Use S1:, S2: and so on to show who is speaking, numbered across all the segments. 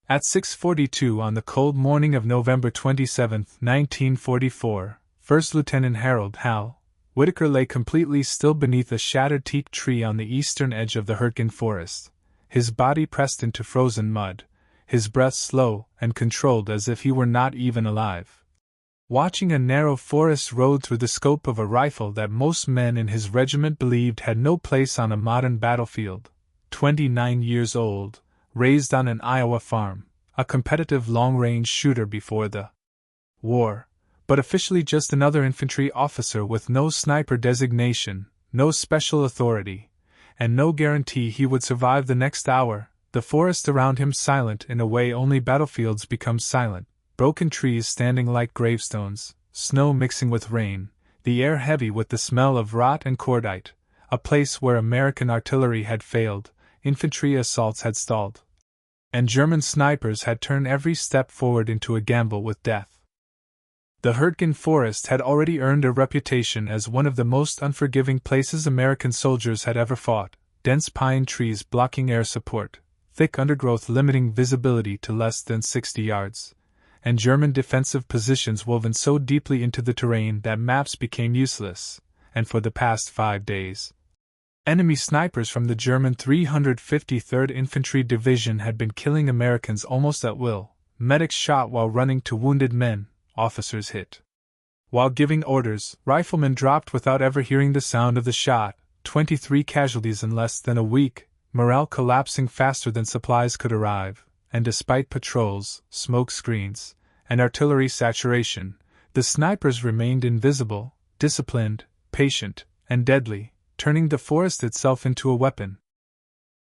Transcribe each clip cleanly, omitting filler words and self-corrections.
S1: At 6:42 on the cold morning of November 27, 1944, First Lieutenant Harold Hal Whitaker lay completely still beneath a shattered teak tree on the eastern edge of the Hurtgen Forest, his body pressed into frozen mud, his breath slow and controlled as if he were not even alive. Watching a narrow forest road through the scope of a rifle that most men in his regiment believed had no place on a modern battlefield, 29 years old, raised on an Iowa farm, a competitive long-range shooter before the war, but officially just another infantry officer with no sniper designation, no special authority, and no guarantee he would survive the next hour, the forest around him silent in a way only battlefields become silent, broken trees standing like gravestones, snow mixing with rain, the air heavy with the smell of rot and cordite, a place where American artillery had failed, infantry assaults had stalled, and German snipers had turned every step forward into a gamble with death. The Hurtgen Forest had already earned a reputation as one of the most unforgiving places American soldiers had ever fought, dense pine trees blocking air support, thick undergrowth limiting visibility to less than 60 yards, and German defensive positions woven so deeply into the terrain that maps became useless, and for the past 5 days, enemy snipers from the German 353rd Infantry Division had been killing Americans almost at will, medics shot while running to wounded men, officers hit while giving orders, riflemen dropped without ever hearing the sound of the shot, 23 casualties in less than a week, morale collapsing faster than supplies could arrive, and despite patrols, smoke screens, and artillery saturation, the snipers remained invisible, disciplined, patient, and deadly, turning the forest itself into a weapon.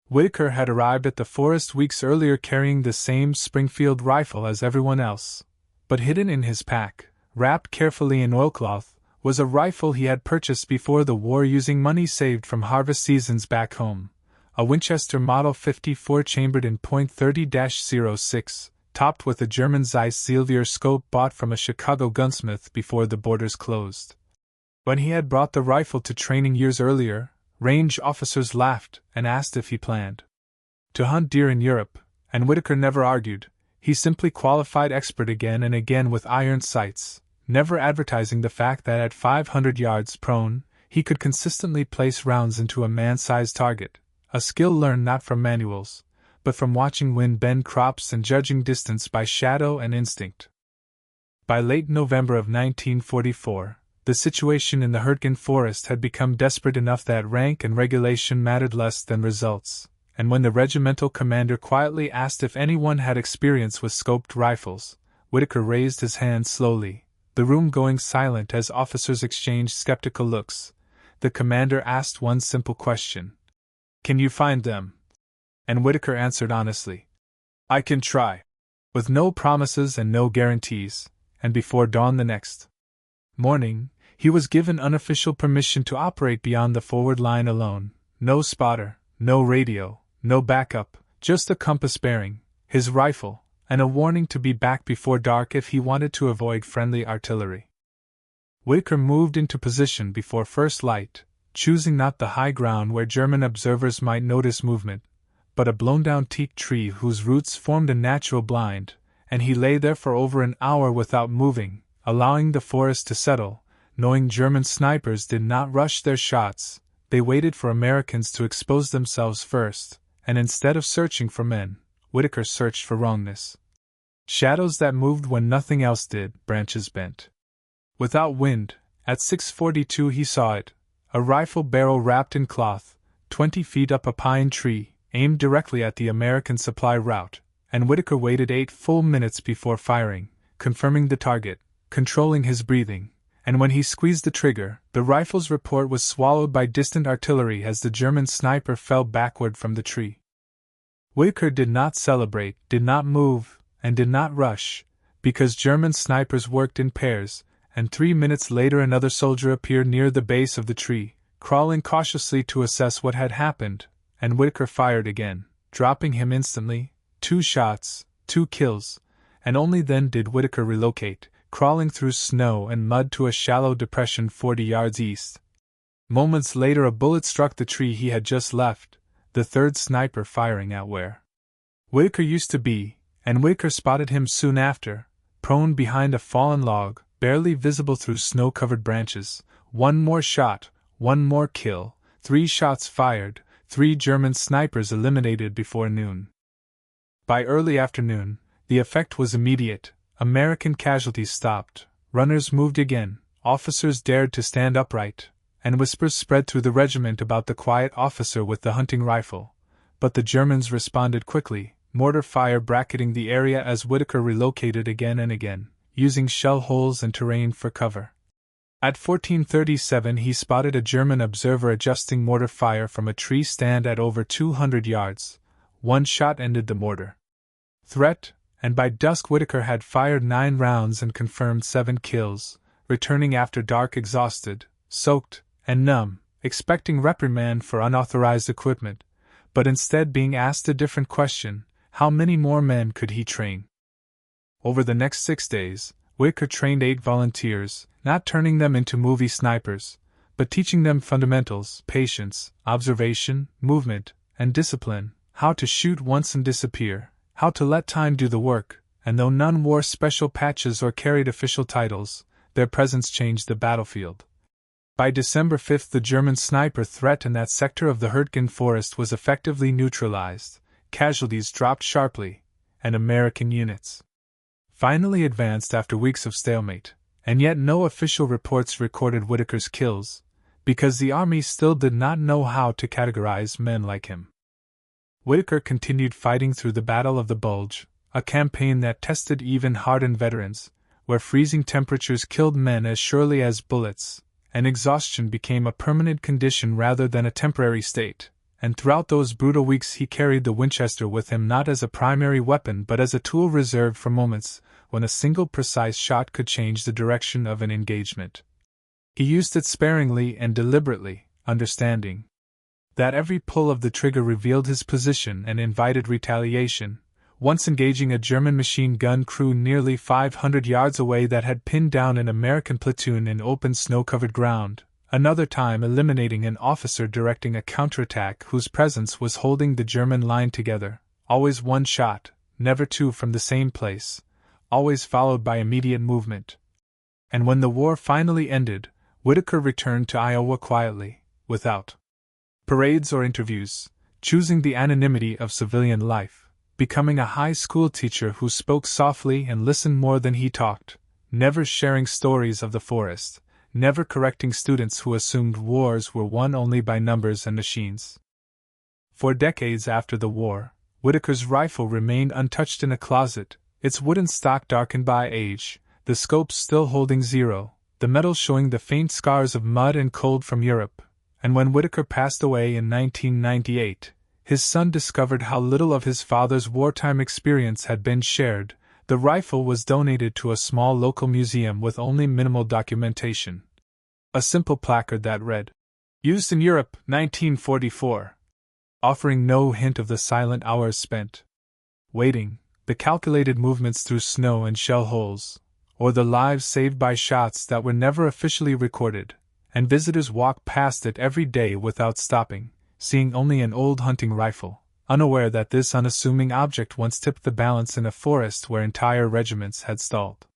S1: Whitaker had arrived at the forest weeks earlier carrying the same Springfield rifle as everyone else, but hidden in his pack, wrapped carefully in oilcloth, was a rifle he had purchased before the war using money saved from harvest seasons back home, a Winchester Model 54 chambered in .30-06, topped with a German Zeiss Silvier scope bought from a Chicago gunsmith before the borders closed. When he had brought the rifle to training years earlier, range officers laughed and asked if he planned to hunt deer in Europe, and Whitaker never argued. He simply qualified expert again and again with iron sights, never advertising the fact that at 500 yards prone, he could consistently place rounds into a man-sized target, a skill learned not from manuals, but from watching wind bend crops and judging distance by shadow and instinct. By late November of 1944, the situation in the Hurtgen Forest had become desperate enough that rank and regulation mattered less than results, and when the regimental commander quietly asked if anyone had experience with scoped rifles, Whitaker raised his hand slowly, the room going silent as officers exchanged skeptical looks. The commander asked one simple question: "Can you find them?" And Whitaker answered honestly, "I can try." With no promises and no guarantees, and before dawn the next morning, he was given unofficial permission to operate beyond the forward line alone. No spotter, no radio, no backup, just a compass bearing, his rifle, and a warning to be back before dark if he wanted to avoid friendly artillery. Whitaker moved into position before first light, choosing not the high ground where German observers might notice movement, but a blown-down teak tree whose roots formed a natural blind, and he lay there for over an hour without moving, allowing the forest to settle, knowing German snipers did not rush their shots. They waited for Americans to expose themselves first, and instead of searching for men, Whitaker searched for wrongness. Shadows that moved when nothing else did, branches bent without wind. At 6:42 he saw it, a rifle barrel wrapped in cloth, 20 feet up a pine tree, aimed directly at the American supply route, and Whitaker waited 8 full minutes before firing, confirming the target, controlling his breathing, and when he squeezed the trigger, the rifle's report was swallowed by distant artillery as the German sniper fell backward from the tree. Whitaker did not celebrate, did not move, and did not rush, because German snipers worked in pairs, and 3 minutes later another soldier appeared near the base of the tree, crawling cautiously to assess what had happened, and Whitaker fired again, dropping him instantly. 2 shots, 2 kills, and only then did Whitaker relocate, crawling through snow and mud to a shallow depression 40 yards east. Moments later a bullet struck the tree he had just left, the third sniper firing at where Whitaker used to be, and Whitaker spotted him soon after, prone behind a fallen log, barely visible through snow-covered branches. One more shot, one more kill, 3 shots fired, 3 German snipers eliminated before noon. By early afternoon, the effect was immediate. American casualties stopped, runners moved again, officers dared to stand upright, and whispers spread through the regiment about the quiet officer with the hunting rifle. But the Germans responded quickly, mortar fire bracketing the area as Whitaker relocated again and again, using shell holes and terrain for cover. At 14:37 he spotted a German observer adjusting mortar fire from a tree stand at over 200 yards. 1 shot ended the mortar threat, and by dusk Whitaker had fired 9 rounds and confirmed 7 kills, returning after dark exhausted, soaked, and numb, expecting reprimand for unauthorized equipment, but instead being asked a different question: how many more men could he train? Over the next 6 days, Whitaker trained 8 volunteers, not turning them into movie snipers, but teaching them fundamentals: patience, observation, movement, and discipline, how to shoot once and disappear, how to let time do the work, and though none wore special patches or carried official titles, their presence changed the battlefield. By December 5 the German sniper threat in that sector of the Hurtgen Forest was effectively neutralized, casualties dropped sharply, and American units finally advanced after weeks of stalemate, and yet no official reports recorded Whitaker's kills, because the army still did not know how to categorize men like him. Whitaker continued fighting through the Battle of the Bulge, a campaign that tested even hardened veterans, where freezing temperatures killed men as surely as bullets, and exhaustion became a permanent condition rather than a temporary state, and throughout those brutal weeks he carried the Winchester with him not as a primary weapon but as a tool reserved for moments when a single precise shot could change the direction of an engagement. He used it sparingly and deliberately, understanding that every pull of the trigger revealed his position and invited retaliation, once engaging a German machine gun crew nearly 500 yards away that had pinned down an American platoon in open snow-covered ground, another time eliminating an officer directing a counterattack whose presence was holding the German line together, always 1 shot, never 2 from the same place, always followed by immediate movement. And when the war finally ended, Whitaker returned to Iowa quietly, without parades or interviews, choosing the anonymity of civilian life, becoming a high school teacher who spoke softly and listened more than he talked, never sharing stories of the forest, never correcting students who assumed wars were won only by numbers and machines. For decades after the war, Whitaker's rifle remained untouched in a closet, its wooden stock darkened by age, the scopes still holding 0, the metal showing the faint scars of mud and cold from Europe. And when Whitaker passed away in 1998, his son discovered how little of his father's wartime experience had been shared. The rifle was donated to a small local museum with only minimal documentation. A simple placard that read, "Used in Europe, 1944," offering no hint of the silent hours spent waiting, the calculated movements through snow and shell holes, or the lives saved by shots that were never officially recorded. And visitors walk past it every day without stopping, seeing only an old hunting rifle, unaware that this unassuming object once tipped the balance in a forest where entire regiments had stalled.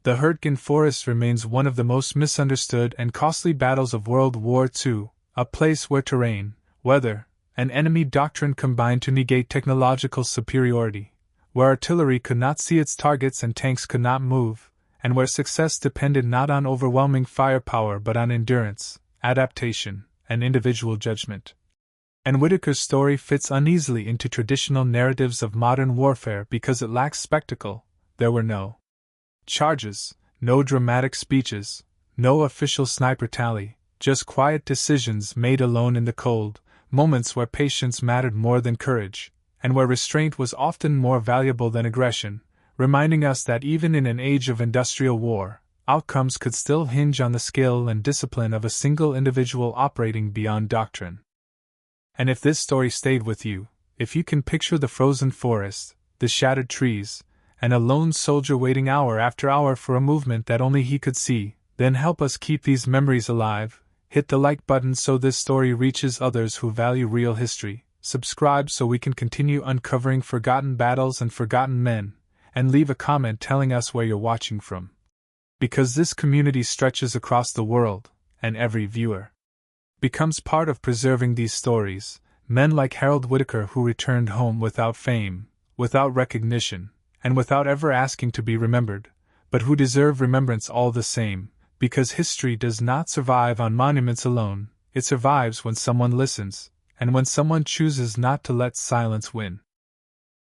S1: The Hurtgen Forest remains one of the most misunderstood and costly battles of World War II, a place where terrain, weather, and enemy doctrine combined to negate technological superiority, where artillery could not see its targets and tanks could not move, and where success depended not on overwhelming firepower but on endurance, adaptation, and individual judgment. And Whitaker's story fits uneasily into traditional narratives of modern warfare because it lacks spectacle. There were no charges, no dramatic speeches, no official sniper tally, just quiet decisions made alone in the cold, moments where patience mattered more than courage, and where restraint was often more valuable than aggression, reminding us that even in an age of industrial war, outcomes could still hinge on the skill and discipline of a single individual operating beyond doctrine. And if this story stayed with you, if you can picture the frozen forest, the shattered trees, and a lone soldier waiting hour after hour for a movement that only he could see, then help us keep these memories alive. Hit the like button so this story reaches others who value real history. subscribe so we can continue uncovering forgotten battles and forgotten men, and leave a comment telling us where you're watching from. Because this community stretches across the world, and every viewer becomes part of preserving these stories, men like Harold Whittaker who returned home without fame, without recognition, and without ever asking to be remembered, but who deserve remembrance all the same, because history does not survive on monuments alone, it survives when someone listens, and when someone chooses not to let silence win.